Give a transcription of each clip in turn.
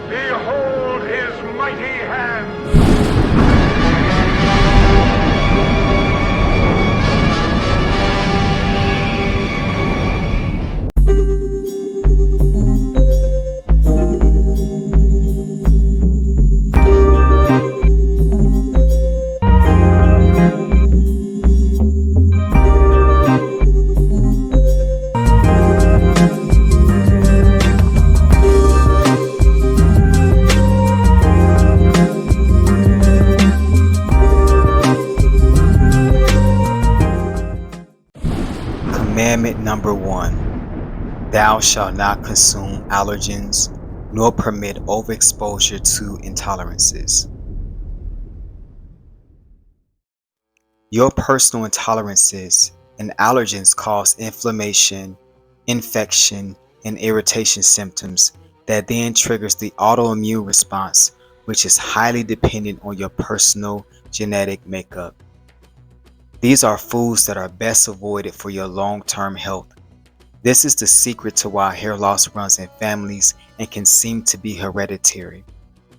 Behold his mighty hand! Commandment number 1. Thou shalt not consume allergens, nor permit overexposure to intolerances. Your personal intolerances and allergens cause inflammation, infection, and irritation symptoms that then triggers the autoimmune response, which is highly dependent on your personal genetic makeup. These are foods that are best avoided for your long-term health. This is the secret to why hair loss runs in families and can seem to be hereditary.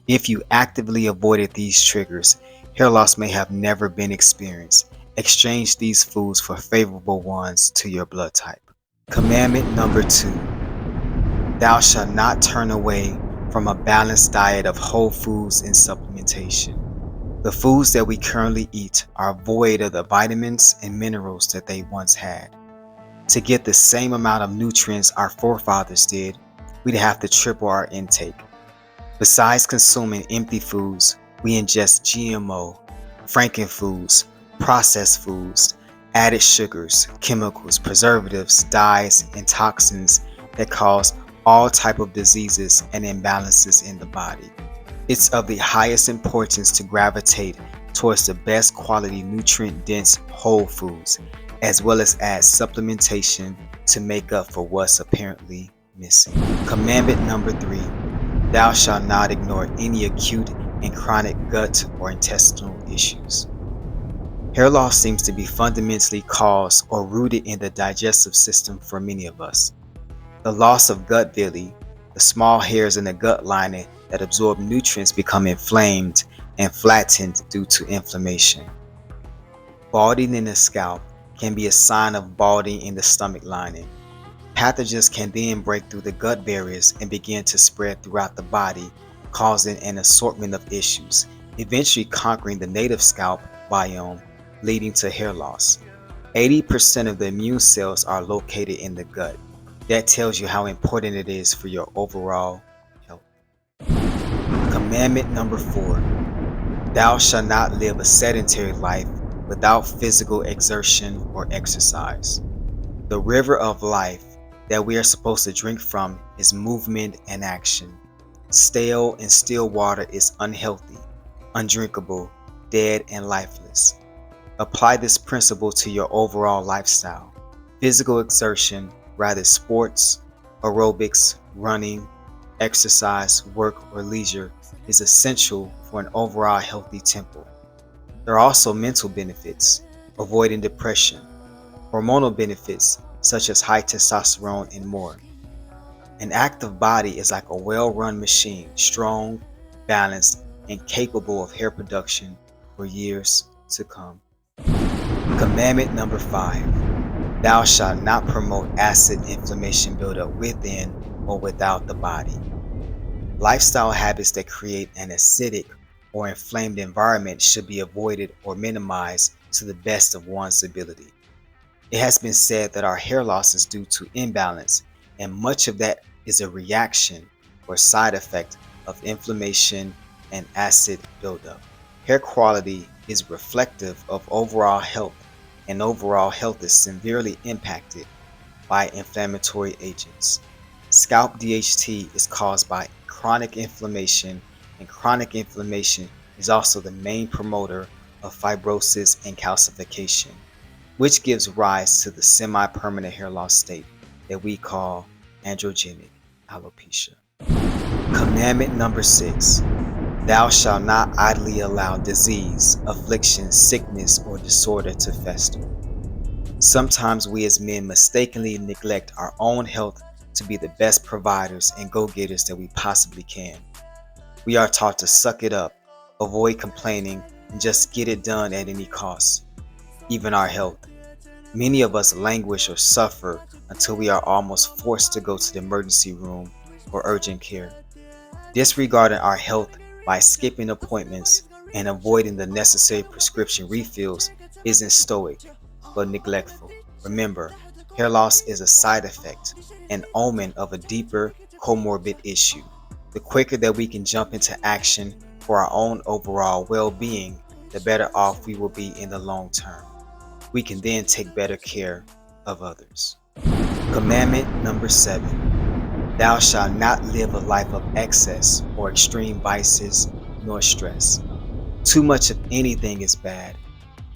If you actively avoided these triggers, hair loss may have never been experienced. Exchange these foods for favorable ones to your blood type. Commandment number 2. Thou shalt not turn away from a balanced diet of whole foods and supplementation. The foods that we currently eat are void of the vitamins and minerals that they once had. To get the same amount of nutrients our forefathers did, we'd have to triple our intake. Besides consuming empty foods, we ingest GMO, frankenfoods, processed foods, added sugars, chemicals, preservatives, dyes, and toxins that cause all type of diseases and imbalances in the body. It's of the highest importance to gravitate towards the best quality nutrient-dense whole foods, as well as add supplementation to make up for what's apparently missing. Commandment number 3. Thou shalt not ignore any acute and chronic gut or intestinal issues. Hair loss seems to be fundamentally caused or rooted in the digestive system for many of us. The loss of gut villi, the small hairs in the gut lining that absorb nutrients, become inflamed and flattened due to inflammation. Balding in the scalp can be a sign of balding in the stomach lining. Pathogens can then break through the gut barriers and begin to spread throughout the body, causing an assortment of issues, eventually conquering the native scalp biome, leading to hair loss. 80% of the immune cells are located in the gut. That tells you how important it is for your overall health. Commandment number 4. Thou shalt not live a sedentary life without physical exertion or exercise. The river of life that we are supposed to drink from is movement and action. Stale and still water is unhealthy, undrinkable, dead, and lifeless. Apply this principle to your overall lifestyle. Physical exertion, rather sports, aerobics, running, exercise, work, or leisure, is essential for an overall healthy temple. There are also mental benefits, avoiding depression, hormonal benefits such as high testosterone, and more. An active body is like a well-run machine, strong, balanced, and capable of hair production for years to come. Commandment number 5. Thou shalt not promote acid inflammation buildup within or without the body. Lifestyle habits that create an acidic or inflamed environment should be avoided or minimized to the best of one's ability. It has been said that our hair loss is due to imbalance, and much of that is a reaction or side effect of inflammation and acid buildup. Hair quality is reflective of overall health, and overall health is severely impacted by inflammatory agents. Scalp DHT is caused by chronic inflammation, and chronic inflammation is also the main promoter of fibrosis and calcification, which gives rise to the semi-permanent hair loss state that we call androgenic alopecia. Commandment number 6. Thou shalt not idly allow disease, affliction, sickness, or disorder to fester. Sometimes we as men mistakenly neglect our own health to be the best providers and go-getters that we possibly can. We are taught to suck it up, avoid complaining, and just get it done at any cost, even our health. Many of us languish or suffer until we are almost forced to go to the emergency room or urgent care. Disregarding our health by skipping appointments and avoiding the necessary prescription refills isn't stoic, but neglectful. Remember, hair loss is a side effect, an omen of a deeper comorbid issue. The quicker that we can jump into action for our own overall well being, the better off we will be in the long term. We can then take better care of others. Commandment number 7: Thou shalt not live a life of excess or extreme vices nor stress. Too much of anything is bad.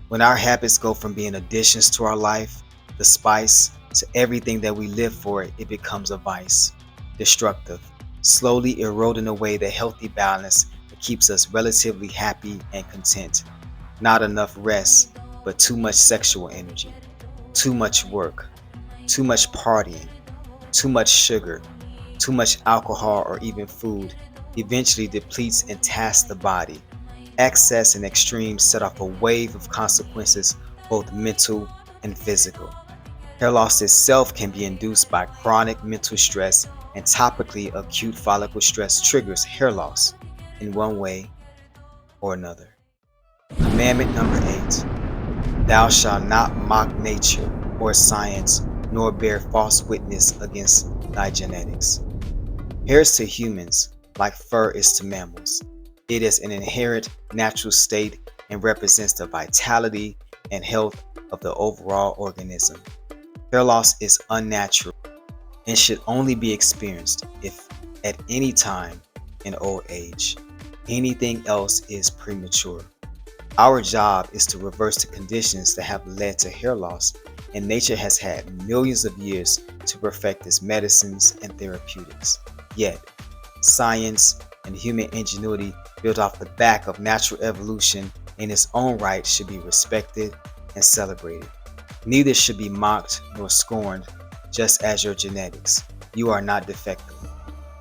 When our habits go from being additions to our life, the spice, to everything that we live for, it becomes a vice, destructive, slowly eroding away the healthy balance that keeps us relatively happy and content. Not enough rest, but too much sexual energy, too much work, too much partying, too much sugar, too much alcohol, or even food eventually depletes and tasks the body. Excess and extremes set off a wave of consequences, both mental and physical. Hair loss itself can be induced by chronic mental stress, and topically acute follicle stress triggers hair loss in one way or another. Commandment number 8: Thou shalt not mock nature or science, nor bear false witness against thy genetics. Hair is to humans like fur is to mammals. It is an inherent natural state and represents the vitality and health of the overall organism. Hair loss is unnatural and should only be experienced if at any time in old age. Anything else is premature. Our job is to reverse the conditions that have led to hair loss, and nature has had millions of years to perfect its medicines and therapeutics. Yet, science and human ingenuity built off the back of natural evolution in its own right should be respected and celebrated. Neither should be mocked nor scorned, just as your genetics. You are not defective.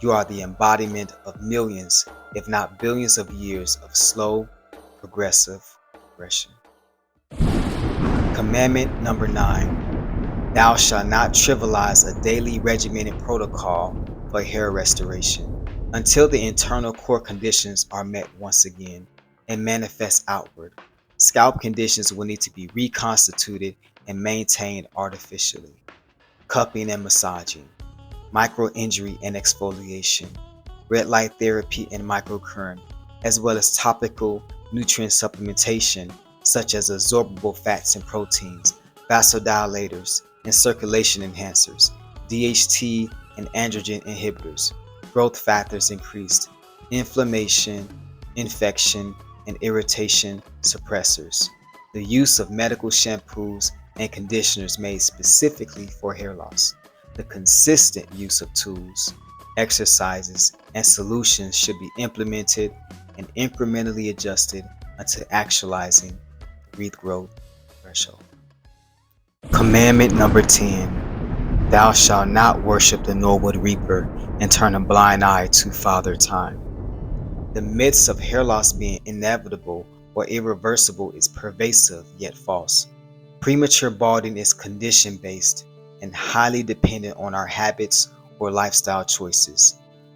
You are the embodiment of millions, if not billions of years of slow, progressive progression. Commandment number 9: Thou shalt not trivialize a daily regimented protocol for hair restoration until the internal core conditions are met once again and manifest outward. Scalp conditions will need to be reconstituted and maintained artificially. Cupping and massaging, micro-injury and exfoliation, red light therapy and microcurrent, as well as topical nutrient supplementation such as absorbable fats and proteins, vasodilators and circulation enhancers, DHT and androgen inhibitors, growth factors increased, inflammation, infection, and irritation suppressors. The use of medical shampoos and conditioners made specifically for hair loss. The consistent use of tools, exercises, and solutions should be implemented and incrementally adjusted until actualizing the regrowth threshold. Commandment number 10: Thou shalt not worship the Norwood Reaper and turn a blind eye to Father Time. The myths of hair loss being inevitable or irreversible is pervasive yet false. Premature balding is condition-based and highly dependent on our habits or lifestyle choices.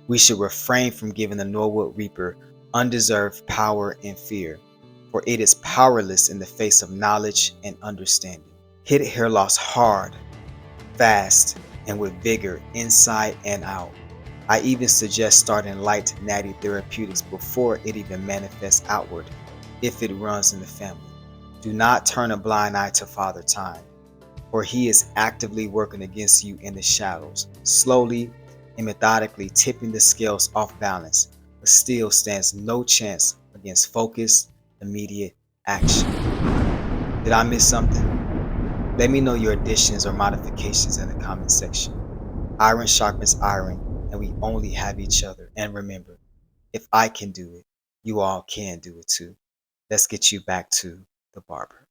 We should refrain from giving the Norwood Reaper undeserved power and fear, for it is powerless in the face of knowledge and understanding. Hit hair loss hard, fast, and with vigor inside and out. I even suggest starting light natty therapeutics before it even manifests outward, if it runs in the family. Do not turn a blind eye to Father Time, for he is actively working against you in the shadows, slowly and methodically tipping the scales off balance, but still stands no chance against focused, immediate action. Did I miss something? Let me know your additions or modifications in the comment section. Iron sharpens iron, and we only have each other. And remember, if I can do it, you all can do it too. Let's get you back to the barber.